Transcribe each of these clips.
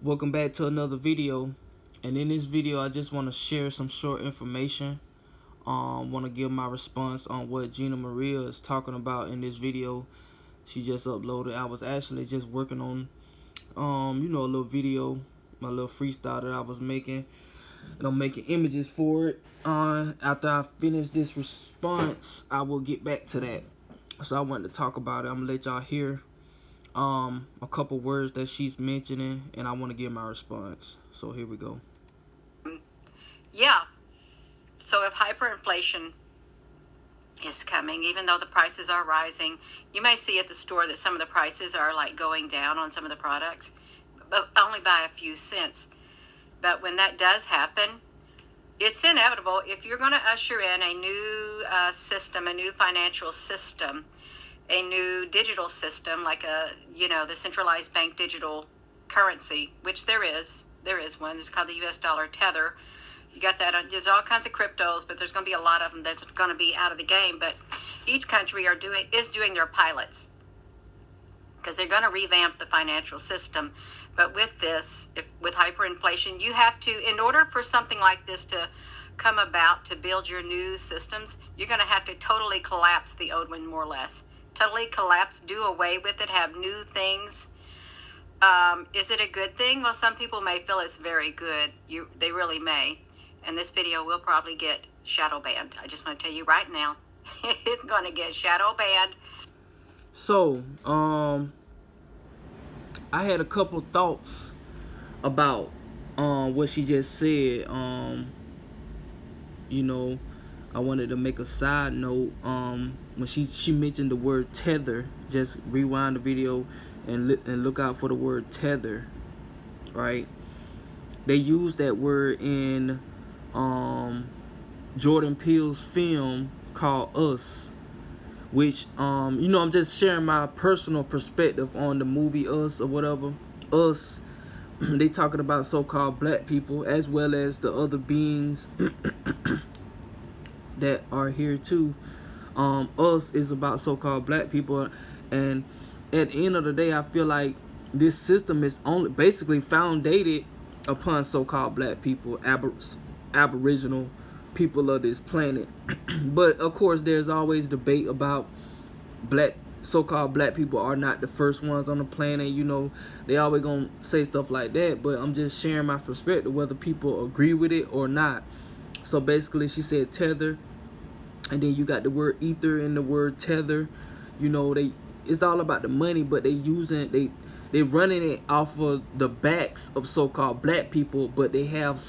Welcome back to another video, and in this video I just want to share some short information. Want to give my response on what Gina Maria is talking about in this video she just uploaded. I was actually just working on a little video, my little freestyle that I was making, and I'm making images for it. After I finish this response, I will get back to that. So I wanted to talk about it. I'm gonna let y'all hear a couple words that she's mentioning, and I want to give my response. So here we go. Yeah. So if hyperinflation is coming, even though the prices are rising, you may see at the store that some of the prices are like going down on some of the products, but only by a few cents. But when that does happen, it's inevitable. If you're going to usher in a new system, a new financial system, a new digital system, like the centralized bank digital currency, which there is one. It's called the U.S. dollar Tether. You got that. There's all kinds of cryptos, but there's going to be a lot of them that's going to be out of the game. But each country is doing their pilots because they're going to revamp the financial system. But with this, with hyperinflation, you have to, in order for something like this to come about, to build your new systems, you're going to have to totally collapse the old one, more or less. Totally collapse, do away with it, have new things. Is it a good thing? Well, some people may feel it's very good. They really may. And this video will probably get shadow banned. I just want to tell you right now, it's going to get shadow banned. So, I had a couple thoughts about what she just said. I wanted to make a side note. When she mentioned the word tether, just rewind the video and look out for the word tether, right? They use that word in Jordan Peele's film called Us, which I'm just sharing my personal perspective on the movie Us or whatever. Us, they talking about so-called black people as well as the other beings that are here too. Us is about so-called black people, and at the end of the day, I feel like this system is only basically founded upon so-called black people, aboriginal people of this planet. But of course, there's always debate about so-called black people are not the first ones on the planet. They always gonna say stuff like that, but I'm just sharing my perspective, whether people agree with it or not. So basically, she said tether, and then you got the word ether and the word tether. It's all about the money, but they running it off of the backs of so-called black people, but they have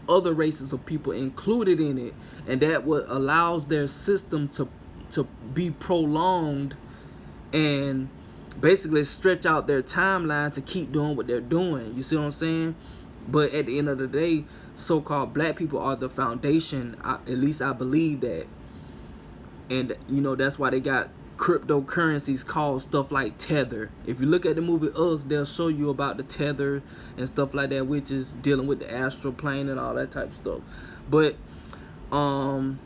other races of people included in it, and that what allows their system to be prolonged and basically stretch out their timeline to keep doing what they're doing. You see what I'm saying? But at the end of the day, so-called black people are the foundation. At least I believe that. And that's why they got cryptocurrencies called stuff like Tether. If you look at the movie Us, they'll show you about the Tether and stuff like that, which is dealing with the astral plane and all that type of stuff. But of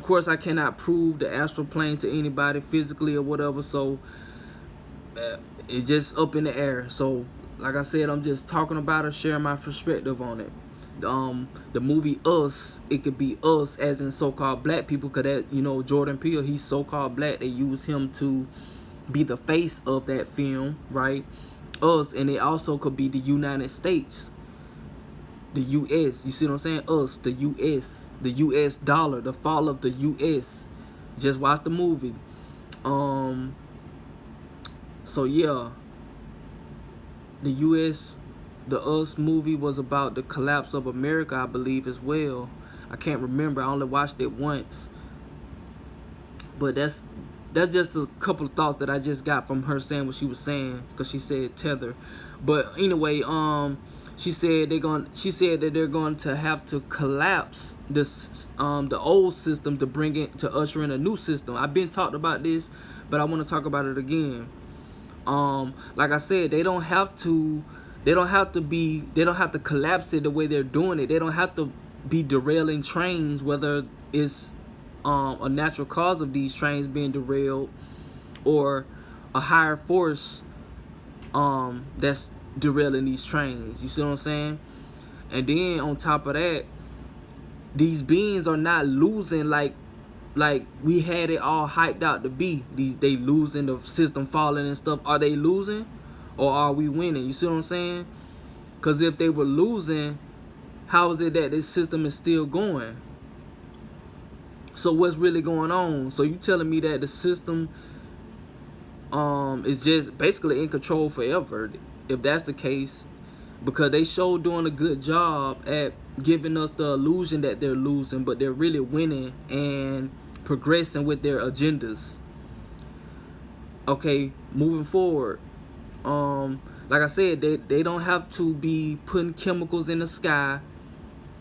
course, I cannot prove the astral plane to anybody physically or whatever, so it's just up in the air. So like I said, I'm just talking about it, sharing my perspective on it. The movie Us, it could be us as in so-called black people, because that Jordan Peele, he's so-called black. They use him to be the face of that film, right? Us, and it also could be the United States, the U.S. You see what I'm saying? Us, the U.S., the U.S. dollar, the fall of the U.S. Just watch the movie. So yeah, the U.S., the Us movie was about the collapse of America, I believe, as well. I can't remember. I only watched it once. But that's just a couple of thoughts that I just got from her saying what she was saying, because she said tether. But anyway, she said that they're going to have to collapse this the old system to usher in a new system. I've been talked about this, but I want to talk about it again. Like I said, they don't have to collapse it the way they're doing it. They don't have to be derailing trains, whether it's a natural cause of these trains being derailed or a higher force that's derailing these trains. You see what I'm saying? And then on top of that, these beings are not losing like we had it all hyped out to be. They losing, the system falling and stuff. Are they losing or are we winning? You see what I'm saying? Because if they were losing, how is it that this system is still going? So what's really going on? So you telling me that the system is just basically in control forever? If that's the case, because they show doing a good job at giving us the illusion that they're losing, but they're really winning and progressing with their agendas. Okay, moving forward, like I said, they don't have to be putting chemicals in the sky,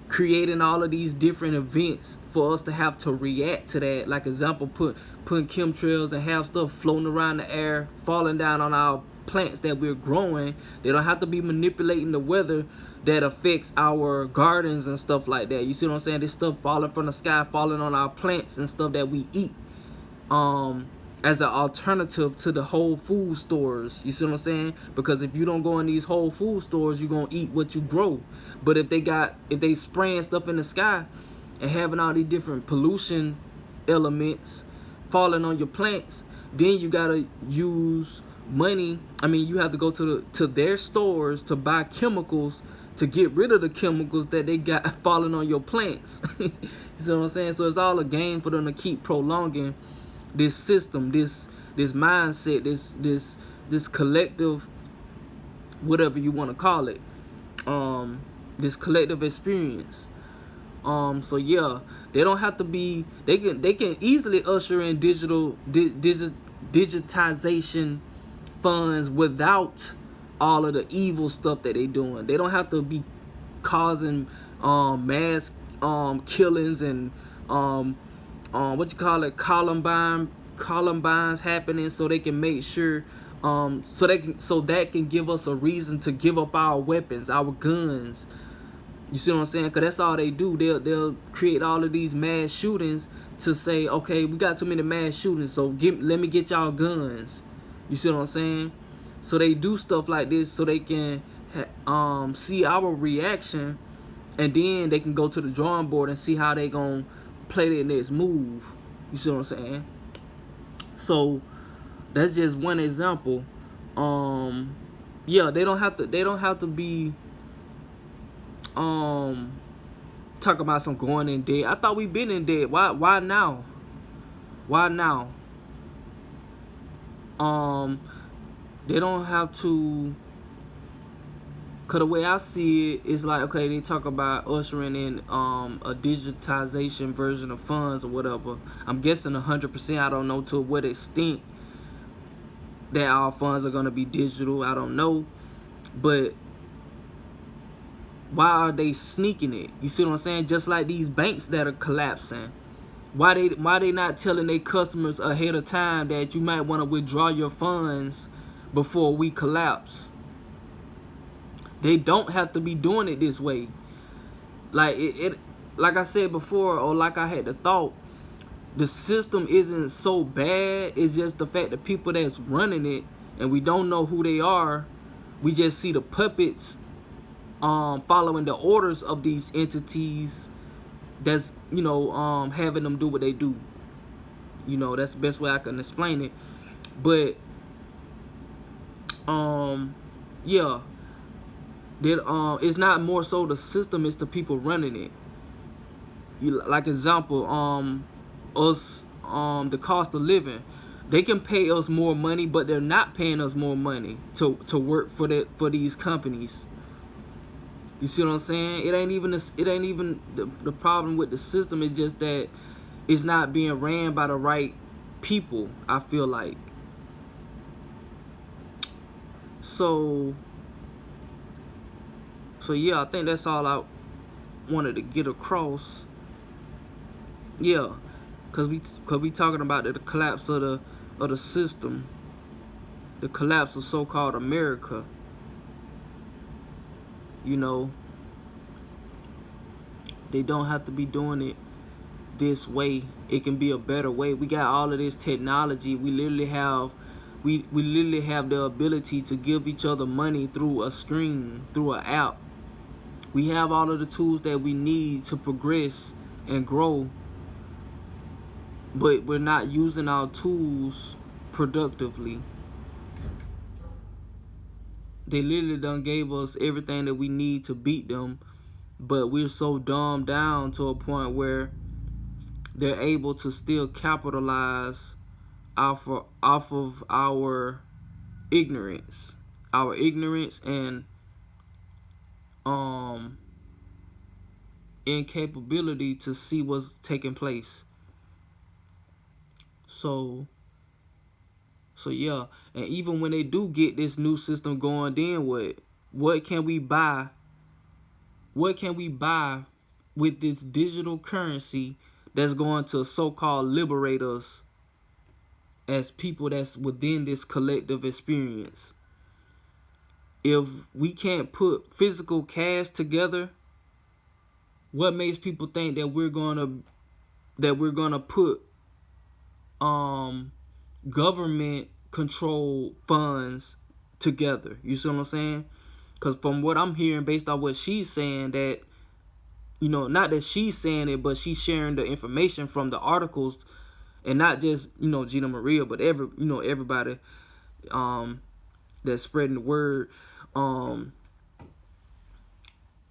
creating all of these different events for us to have to react to that. Like example, putting chemtrails and have stuff floating around the air, falling down on our plants that we're growing. They don't have to be manipulating the weather that affects our gardens and stuff like that. You see what I'm saying? This stuff falling from the sky, falling on our plants and stuff that we eat, as an alternative to the Whole Food stores. You see what I'm saying? Because if you don't go in these Whole Food stores, you're gonna eat what you grow. But if they spraying stuff in the sky and having all these different pollution elements falling on your plants, then you gotta use money. I mean, you have to go to their stores to buy chemicals to get rid of the chemicals that they got falling on your plants. You see what I'm saying? So it's all a game for them to keep prolonging this system, this mindset, this collective, whatever you want to call it, this collective experience. So yeah, they don't have to be. They can easily usher in digitization funds without all of the evil stuff that they doing. They don't have to be causing mass killings and what you call it, Columbines happening, so they can make sure so that can give us a reason to give up our weapons, our guns. You see what I'm saying? Because that's all they do. They'll create all of these mass shootings to say, okay, we got too many mass shootings, so let me get y'all guns. You see what I'm saying? So they do stuff like this so they can see our reaction, and then they can go to the drawing board and see how they gonna play their next move. You see what I'm saying? So that's just one example. Yeah, they don't have to be talk about some going in debt. I thought we been in debt. Why now? They don't have to, cause the way I see it is like, okay, they talk about ushering in a digitization version of funds or whatever. I'm guessing 100%. I don't know to what extent that our funds are gonna be digital. I don't know, but why are they sneaking it? You see what I'm saying? Just like these banks that are collapsing. Why they not telling their customers ahead of time that you might want to withdraw your funds before we collapse? They don't have to be doing it this way. Like like I said before, or like I had the thought, the system isn't so bad. It's just the fact that people that's running it, and we don't know who they are. We just see the puppets following the orders of these entities that's, you know, having them do what they do. You know, that's the best way I can explain it. But yeah, that it's not more so the system, it's the people running it. Like example, us, the cost of living. They can pay us more money, but they're not paying us more money to work for these companies. You see what I'm saying? It ain't even the problem with the system. It's just that it's not being ran by the right people, I feel like. So yeah, I think that's all I wanted to get across. Yeah, cause we talking about the collapse of the system, the collapse of so-called America. You know, they don't have to be doing it this way. It can be a better way. We got all of this technology. We literally have we literally have the ability to give each other money through a stream, through an app. We have all of the tools that we need to progress and grow, but we're not using our tools productively. They literally done gave us everything that we need to beat them, but we're so dumbed down to a point where they're able to still capitalize off of our ignorance and incapability to see what's taking place. So yeah, and even when they do get this new system going, then what can we buy? What can we buy with this digital currency that's going to so-called liberate us as people that's within this collective experience? If we can't put physical cash together, what makes people think that we're gonna put government controlled funds together? You see what I'm saying? Because from what I'm hearing, based on what she's saying, that, you know, not that she's saying it, but she's sharing the information from the articles, and not just, you know, Gina Maria, but everybody that's spreading the word.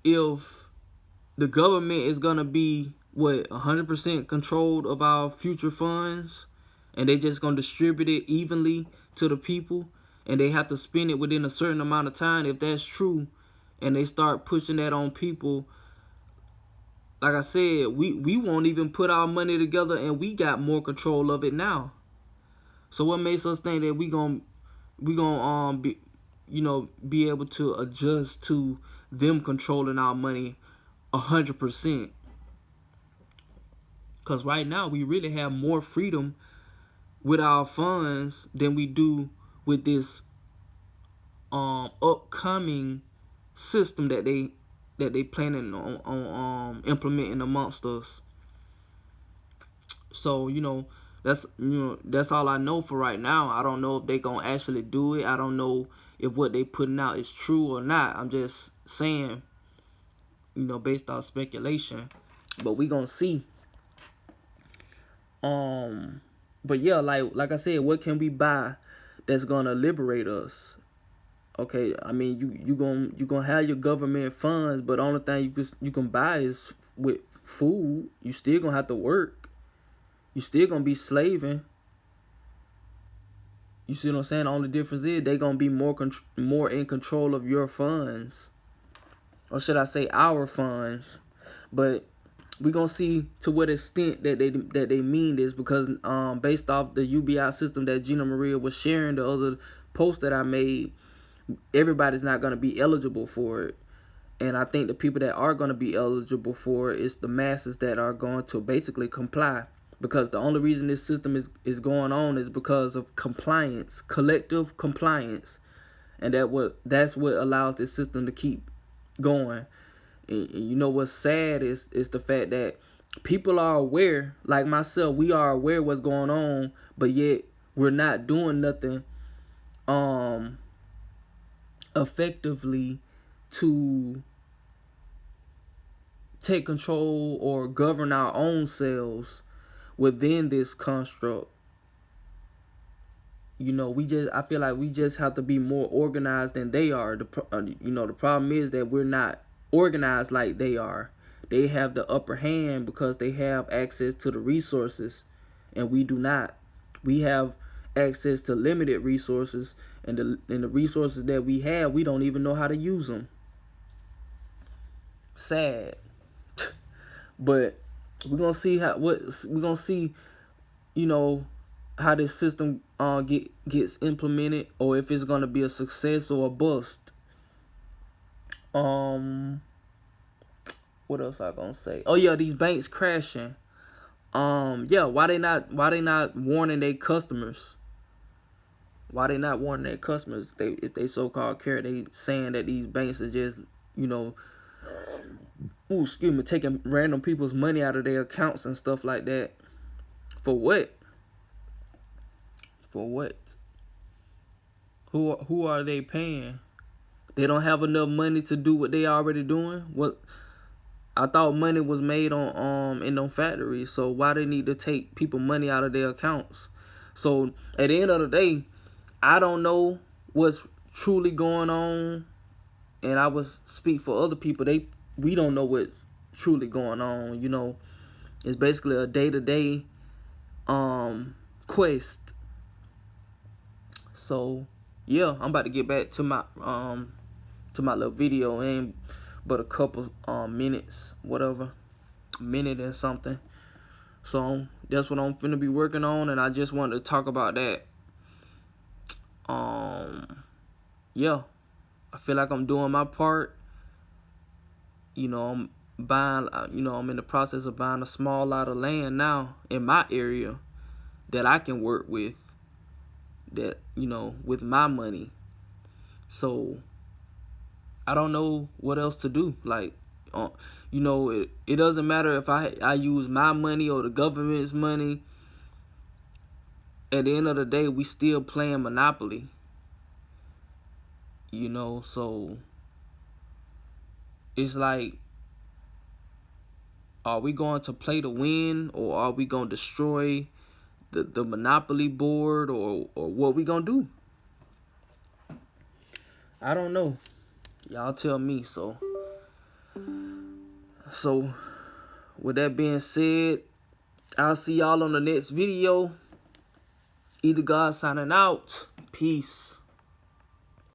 If the government is gonna be 100% controlled of our future funds, and they just gonna distribute it evenly to the people, and they have to spend it within a certain amount of time, if that's true, and they start pushing that on people, like I said, we won't even put our money together, and we got more control of it now. So what makes us think that we gonna be able to adjust to them controlling our money 100%? Because right now we really have more freedom with our funds than we do with this upcoming system that they planning on implementing amongst us. So, that's all I know for right now. I don't know if they gonna actually do it. I don't know if what they putting out is true or not. I'm just saying, based on speculation. But we gonna see. But yeah, like I said, what can we buy that's gonna liberate us? Okay, I mean, you gonna have your government funds, but the only thing you can buy is with food. You still gonna have to work. You still gonna be slaving. You see what I'm saying? The only difference is they gonna be more in control of your funds, or should I say our funds. But we gonna see to what extent that they mean this, because based off the UBI system that Gina Maria was sharing, the other post that I made, everybody's not gonna be eligible for it. And I think the people that are gonna be eligible for it is the masses that are going to basically comply. Because the only reason this system is going on is because of compliance, collective compliance. And that's what allows this system to keep going. And you know what's sad is the fact that people are aware, like myself, we are aware what's going on, but yet we're not doing nothing effectively to take control or govern our own selves within this construct. I feel like we just have to be more organized than they are. The problem is that we're not organized like they are. They have the upper hand because they have access to the resources, and we do not. We have access to limited resources, and the resources that we have, we don't even know how to use them. Sad. But we're gonna see how this system gets implemented, or if it's gonna be a success or a bust. What else I gonna say? Oh yeah, these banks crashing. Yeah, why they not warning their customers? Why they not warning their customers if they so-called care? They saying that these banks are just, taking random people's money out of their accounts and stuff like that. For what? For what? Who are they paying? They don't have enough money to do what they already doing. What I thought money was made on in them factories, so why they need to take people money out of their accounts? So at the end of the day, I don't know what's truly going on, and I would speak for other people. We don't know what's truly going on. You know, it's basically a day-to-day quest. So yeah, I'm about to get back to my little video. Ain't but a couple minutes, whatever, minute and something. So that's what I'm finna be working on, and I just wanted to talk about that. Yeah, I feel like I'm doing my part. You know, I'm buying. I'm in the process of buying a small lot of land now in my area that I can work with. That with my money. So I don't know what else to do. Like, it doesn't matter if I use my money or the government's money. At the end of the day, we still playing Monopoly. So it's like, are we going to play to win, or are we going to destroy the Monopoly board, or what we gonna do? I don't know. Y'all tell me. So with that being said, I'll see y'all on the next video. Either God signing out. Peace.